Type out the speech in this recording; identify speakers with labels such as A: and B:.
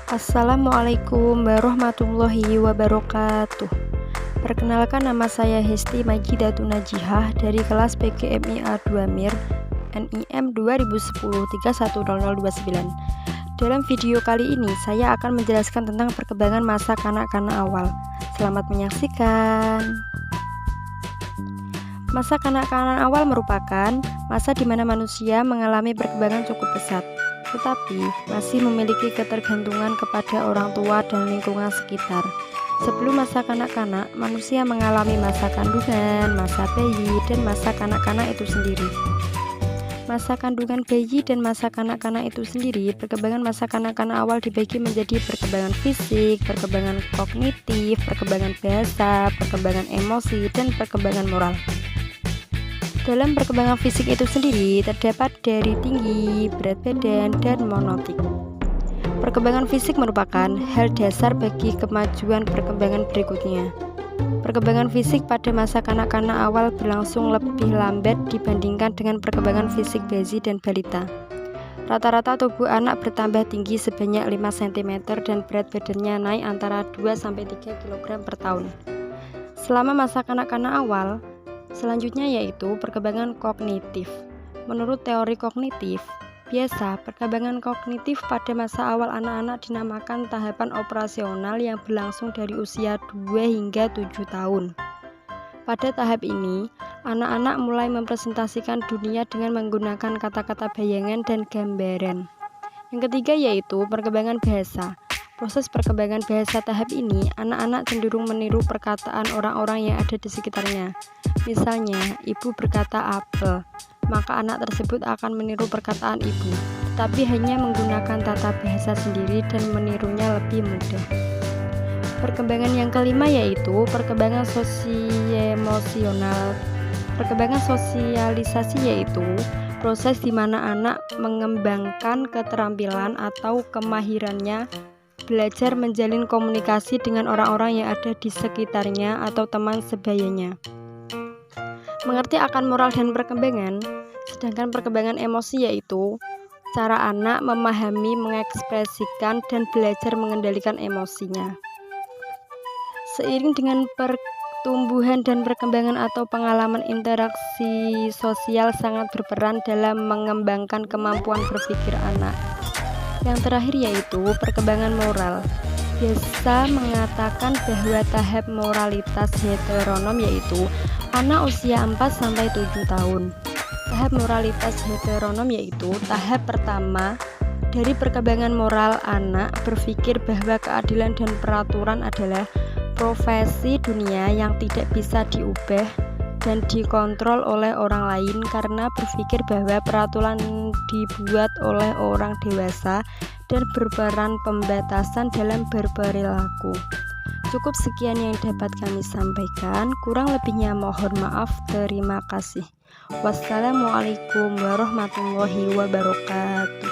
A: Assalamualaikum warahmatullahi wabarakatuh. Perkenalkan, nama saya Hesti Majidatun Najihah dari kelas PGMIA 2 MIR NIM 2010-310029. Dalam video kali ini saya akan menjelaskan tentang perkembangan masa kanak-kanak awal. Selamat menyaksikan. Masa kanak-kanak awal merupakan masa di mana manusia mengalami perkembangan cukup pesat, tetapi masih memiliki ketergantungan kepada orang tua dan lingkungan sekitar. Sebelum masa kanak-kanak, manusia mengalami masa kandungan, masa bayi, dan masa kanak-kanak itu sendiri. Masa kandungan bayi dan masa kanak-kanak itu sendiri, perkembangan masa kanak-kanak awal dibagi menjadi perkembangan fisik, perkembangan kognitif, perkembangan bahasa, perkembangan emosi, dan perkembangan moral. Dalam perkembangan fisik itu sendiri terdapat dari tinggi, berat badan, dan monotik. Perkembangan fisik merupakan hal dasar bagi kemajuan perkembangan berikutnya. Perkembangan fisik pada masa kanak-kanak awal berlangsung lebih lambat dibandingkan dengan perkembangan fisik bayi dan balita. Rata-rata tubuh anak bertambah tinggi sebanyak 5 cm dan berat badannya naik antara 2-3 kg per tahun. Selama masa kanak-kanak awal, selanjutnya yaitu perkembangan kognitif. Menurut teori kognitif, biasa perkembangan kognitif pada masa awal anak-anak dinamakan tahapan operasional yang berlangsung dari usia 2 hingga 7 tahun. Pada tahap ini, anak-anak mulai mempresentasikan dunia dengan menggunakan kata-kata bayangan dan gambaran. Yang ketiga yaitu perkembangan bahasa. Proses perkembangan bahasa tahap ini, anak-anak cenderung meniru perkataan orang-orang yang ada di sekitarnya. Misalnya, ibu berkata apel, maka anak tersebut akan meniru perkataan ibu, tetapi hanya menggunakan tata bahasa sendiri dan menirunya lebih mudah. Perkembangan yang kelima yaitu perkembangan sosio-emosional. Perkembangan sosialisasi yaitu proses di mana anak mengembangkan keterampilan atau kemahirannya belajar menjalin komunikasi dengan orang-orang yang ada di sekitarnya atau teman sebayanya. Mengerti akan moral dan perkembangan. Sedangkan perkembangan emosi yaitu cara anak memahami, mengekspresikan, dan belajar mengendalikan emosinya. Seiring dengan pertumbuhan dan perkembangan atau pengalaman, interaksi sosial sangat berperan dalam mengembangkan kemampuan berpikir anak. Yang terakhir yaitu perkembangan moral. Biasa mengatakan bahwa tahap moralitas heteronom yaitu anak usia 4-7 tahun. Tahap moralitas heteronom yaitu tahap pertama dari perkembangan moral anak berpikir bahwa keadilan dan peraturan adalah profesi dunia yang tidak bisa diubah dan dikontrol oleh orang lain, karena berpikir bahwa peraturan dibuat oleh orang dewasa dan berperan pembatasan dalam berperilaku. Cukup sekian yang dapat kami sampaikan, kurang lebihnya mohon maaf. Terima kasih. Wassalamualaikum warahmatullahi wabarakatuh.